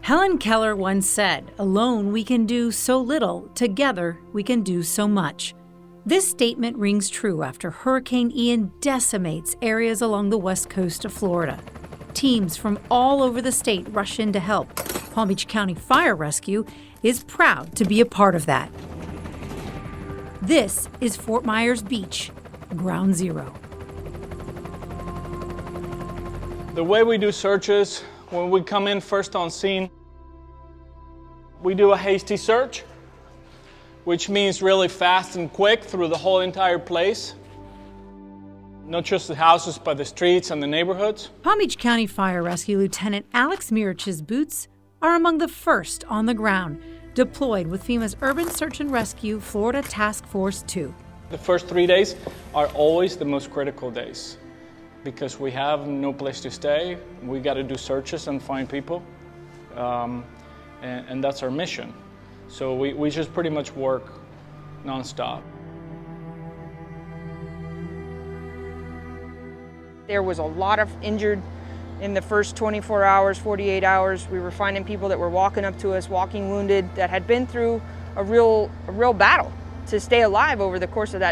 Helen Keller once said, "Alone we can do so little, together we can do so much." This statement rings true after Hurricane Ian decimates areas along the west coast of Florida. Teams from all over the state rush in to help. Palm Beach County Fire Rescue is proud to be a part of that. This is Fort Myers Beach, Ground Zero. The way we do searches, when we come in first on scene, we do a hasty search, which means really fast and quick through the whole entire place. Not just the houses, but the streets and the neighborhoods. Palm Beach County Fire Rescue Lieutenant Alex Mirich's boots are among the first on the ground, deployed with FEMA's Urban Search and Rescue Florida Task Force 2. The first 3 days are always the most critical days because we have no place to stay. We got to do searches and find people, and that's our mission. So we just pretty much work nonstop. There was a lot of injured in the first 24 hours, 48 hours. We were finding people that were walking up to us, walking wounded, that had been through a real battle to stay alive over the course of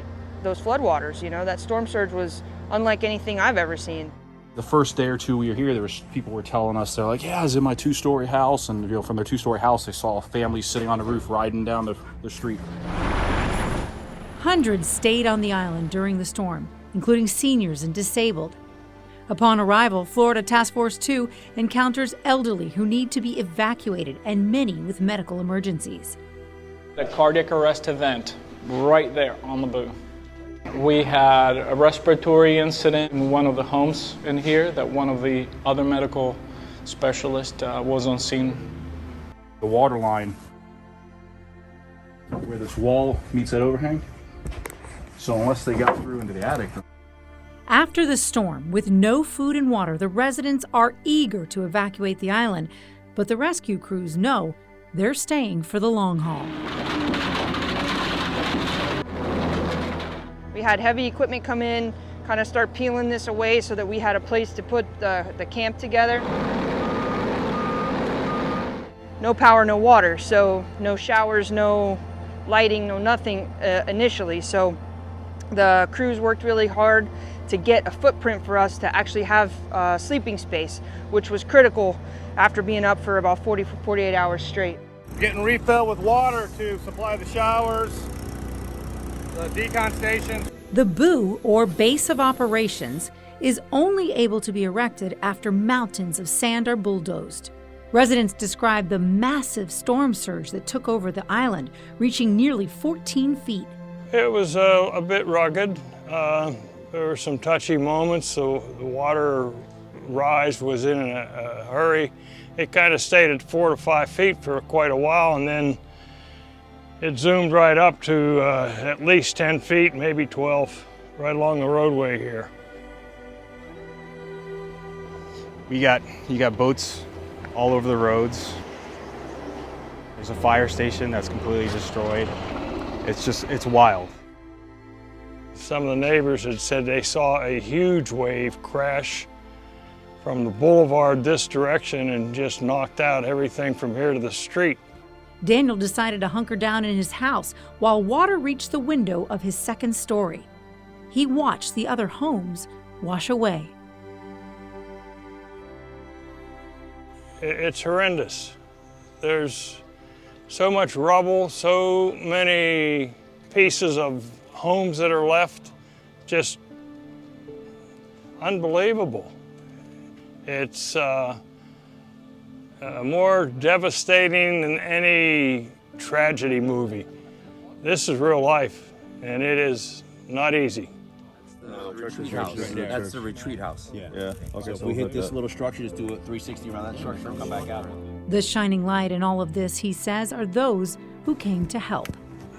those floodwaters. You know, that storm surge was unlike anything I've ever seen. The first day or two we were here, people were telling us, they're like, yeah, I was in my 2-story house. And from their 2-story house, they saw a family sitting on the roof riding down the street. Hundreds stayed on the island during the storm, including seniors and disabled. Upon arrival, Florida Task Force 2 encounters elderly who need to be evacuated and many with medical emergencies. The cardiac arrest event right there on the boom. We had a respiratory incident in one of the homes in here that one of the other medical specialists was on scene. The water line, where this wall meets that overhang, so unless they got through into the attic. After the storm, with no food and water, the residents are eager to evacuate the island, but the rescue crews know they're staying for the long haul. We had heavy equipment come in, kind of start peeling this away so that we had a place to put the camp together. No power, no water, so no showers, no lighting, no nothing initially. So the crews worked really hard to get a footprint for us to actually have sleeping space, which was critical after being up for about 48 hours straight. Getting refilled with water to supply the showers, the decon station. The BOO, or Base of Operations, is only able to be erected after mountains of sand are bulldozed. Residents describe the massive storm surge that took over the island, reaching nearly 14 feet. It was a bit rugged. There were some touchy moments, so the water rise was in a hurry. It kind of stayed at 4 to 5 feet for quite a while, and then it zoomed right up to at least 10 feet, maybe 12, right along the roadway here. You got boats all over the roads. There's a fire station that's completely destroyed. It's wild. Some of the neighbors had said they saw a huge wave crash from the boulevard this direction and just knocked out everything from here to the street. Daniel decided to hunker down in his house while water reached the window of his second story. He watched the other homes wash away. It's horrendous. There's so much rubble, so many pieces of homes that are left, just unbelievable. It's more devastating than any tragedy movie. This is real life, and it is not easy. That's the retreat house. Yeah. Okay. So we hit this little structure, just do a 360 around that structure, and come back out. The shining light in all of this, he says, are those who came to help.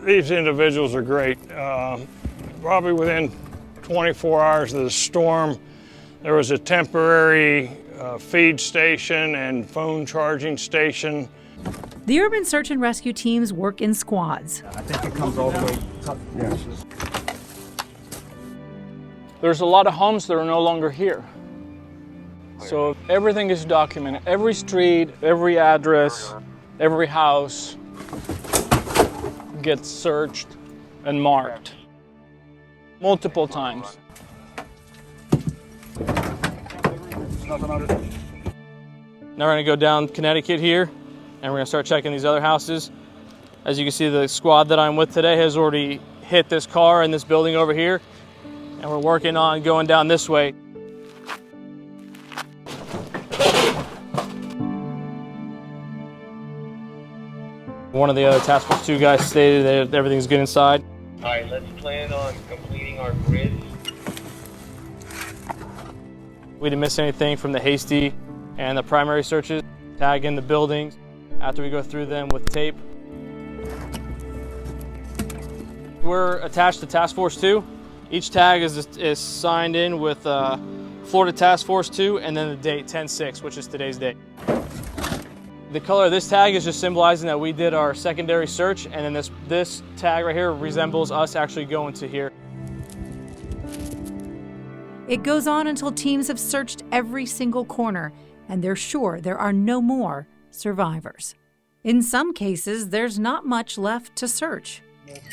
These individuals are great. Probably within 24 hours of the storm, there was a temporary feed station and phone charging station. The urban search and rescue teams work in squads. I think it comes all the way up. Yeah. There's a lot of homes that are no longer here. So everything is documented. Every street, every address, every house gets searched and marked multiple times. Now we're gonna go down Connecticut here and we're gonna start checking these other houses. As you can see, the squad that I'm with today has already hit this car in this building over here, and we're working on going down this way. One of the other Task Force 2 guys stated that everything's good inside. All right, let's plan on completing our grid. We didn't miss anything from the hasty and the primary searches. Tag in the buildings after we go through them with tape. We're attached to Task Force 2. Each tag is signed in with Florida Task Force 2 and then the date 10/6, which is today's date. The color of this tag is just symbolizing that we did our secondary search, and then this tag right here resembles us actually going to here. It goes on until teams have searched every single corner, and they're sure there are no more survivors. In some cases, there's not much left to search.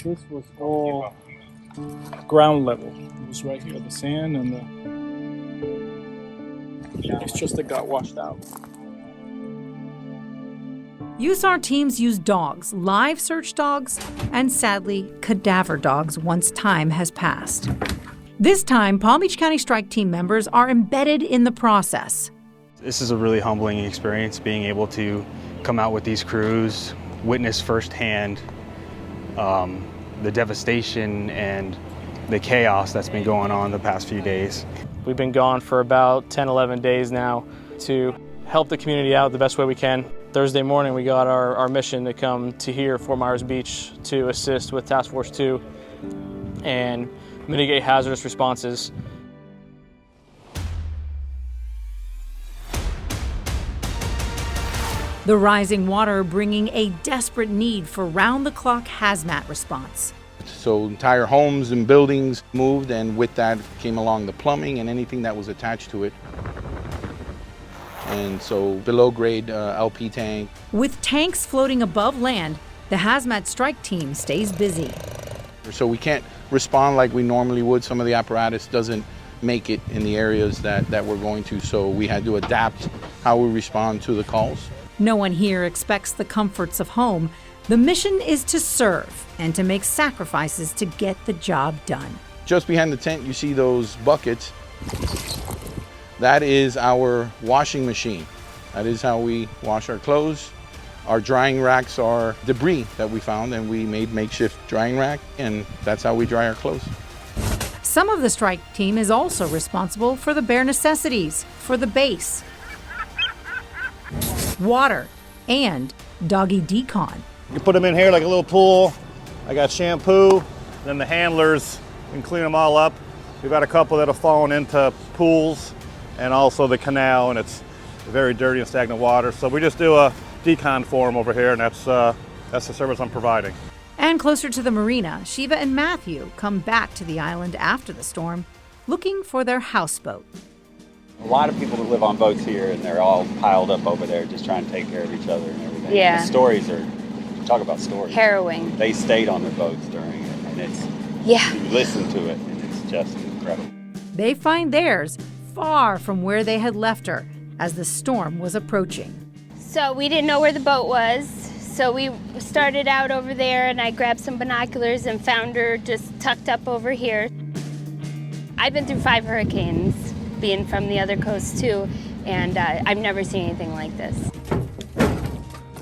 This was all ground level. It was right here, the sand and it's just it got washed out. USAR teams use dogs, live search dogs, and sadly, cadaver dogs once time has passed. This time, Palm Beach County Strike Team members are embedded in the process. This is a really humbling experience, being able to come out with these crews, witness firsthand the devastation and the chaos that's been going on the past few days. We've been gone for about 10, 11 days now to help the community out the best way we can. Thursday morning, we got our mission to come to here, Fort Myers Beach, to assist with Task Force 2 and mitigate hazardous responses. The rising water bringing a desperate need for round-the-clock hazmat response. So entire homes and buildings moved, and with that came along the plumbing and anything that was attached to it. And so below grade LP tank. With tanks floating above land, the Hazmat Strike Team stays busy. So we can't respond like we normally would. Some of the apparatus doesn't make it in the areas that we're going to, so we had to adapt how we respond to the calls. No one here expects the comforts of home. The mission is to serve and to make sacrifices to get the job done. Just behind the tent, you see those buckets. That is our washing machine. That is how we wash our clothes. Our drying racks are debris that we found, and we made makeshift drying rack, and that's how we dry our clothes. Some of the strike team is also responsible for the bare necessities for the base, water, and doggy decon. You put them in here like a little pool. I got shampoo, then the handlers can clean them all up. We've got a couple that have fallen into pools and also the canal, and it's very dirty and stagnant water. So we just do a decon for them over here, and that's the service I'm providing. And closer to the marina, Shiva and Matthew come back to the island after the storm, looking for their houseboat. A lot of people that live on boats here, and they're all piled up over there just trying to take care of each other and everything. Yeah. The stories are, talk about stories. Harrowing. They stayed on their boats during it, and it's, yeah. You listen to it, and it's just incredible. They find theirs far from where they had left her as the storm was approaching. So we didn't know where the boat was, so we started out over there, and I grabbed some binoculars and found her just tucked up over here. I've been through 5 hurricanes, being from the other coast too, and I've never seen anything like this.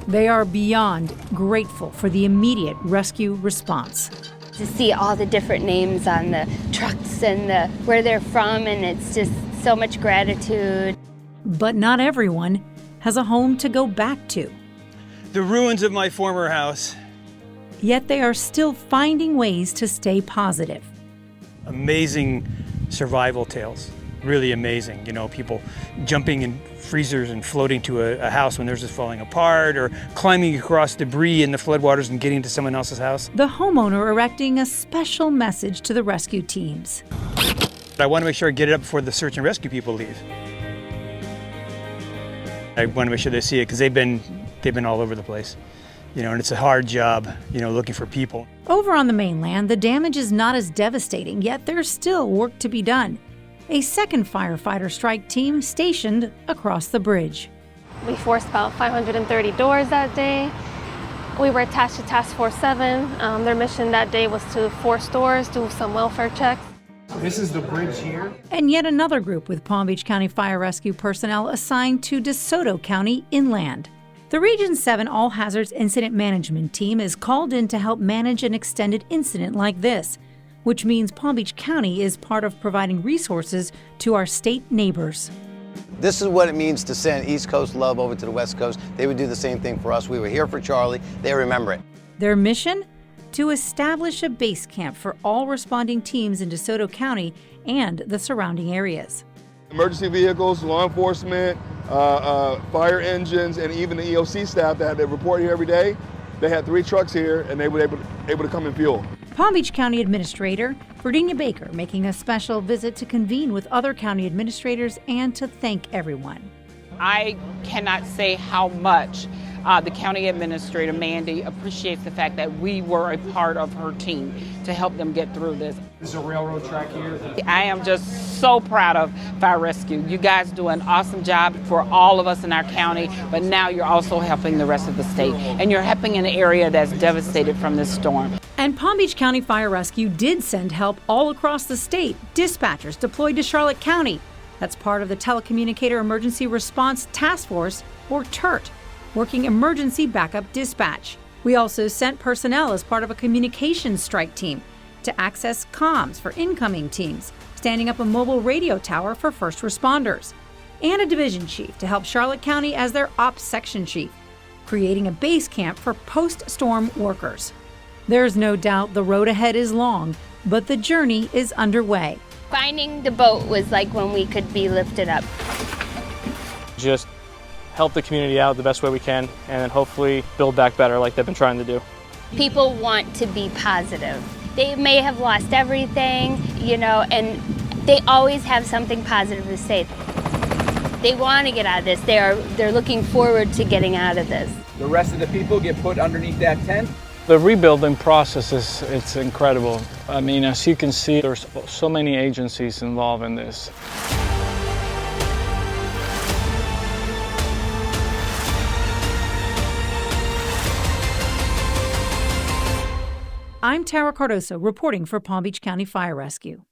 They are beyond grateful for the immediate rescue response. To see all the different names on the trucks and where they're from, and it's just so much gratitude. But not everyone has a home to go back to. The ruins of my former house. Yet they are still finding ways to stay positive. Amazing survival tales. Really amazing. You know, people jumping in freezers and floating to a house when theirs is falling apart, or climbing across debris in the floodwaters and getting to someone else's house. The homeowner erecting a special message to the rescue teams. I want to make sure I get it up before the search and rescue people leave. I want to make sure they see it because they've been all over the place, and it's a hard job, looking for people. Over on the mainland, the damage is not as devastating, yet there's still work to be done. A second firefighter strike team stationed across the bridge. We forced about 530 doors that day. We were attached to Task Force 7. Their mission that day was to force doors, do some welfare checks. This is the bridge here. And yet another group with Palm Beach County Fire Rescue personnel assigned to DeSoto County inland. The Region 7 All Hazards Incident Management Team is called in to help manage an extended incident like this, which means Palm Beach County is part of providing resources to our state neighbors. This is what it means to send East Coast love over to the West Coast. They would do the same thing for us. We were here for Charlie. They remember it. Their mission? To establish a base camp for all responding teams in DeSoto County and the surrounding areas. Emergency vehicles, law enforcement, fire engines, and even the EOC staff that report here every day, they had 3 trucks here and they were able to come and fuel. Palm Beach County Administrator Virginia Baker making a special visit to convene with other county administrators and to thank everyone. I cannot say how much the county administrator, Mandy, appreciates the fact that we were a part of her team to help them get through this. This is a railroad track here. I am just so proud of Fire Rescue. You guys do an awesome job for all of us in our county, but now you're also helping the rest of the state. And you're helping an area that's devastated from this storm. And Palm Beach County Fire Rescue did send help all across the state. Dispatchers deployed to Charlotte County. That's part of the Telecommunicator Emergency Response Task Force, or TERT, working emergency backup dispatch. We also sent personnel as part of a communications strike team to access comms for incoming teams, standing up a mobile radio tower for first responders, and a division chief to help Charlotte County as their ops section chief, creating a base camp for post-storm workers. There's no doubt the road ahead is long, but the journey is underway. Finding the boat was like when we could be lifted up. Just help the community out the best way we can, and then hopefully build back better like they've been trying to do. People want to be positive. They may have lost everything, and they always have something positive to say. They want to get out of this. They're looking forward to getting out of this. The rest of the people get put underneath that tent. The rebuilding process it's incredible. I mean, as you can see, there's so many agencies involved in this. I'm Tara Cardoso reporting for Palm Beach County Fire Rescue.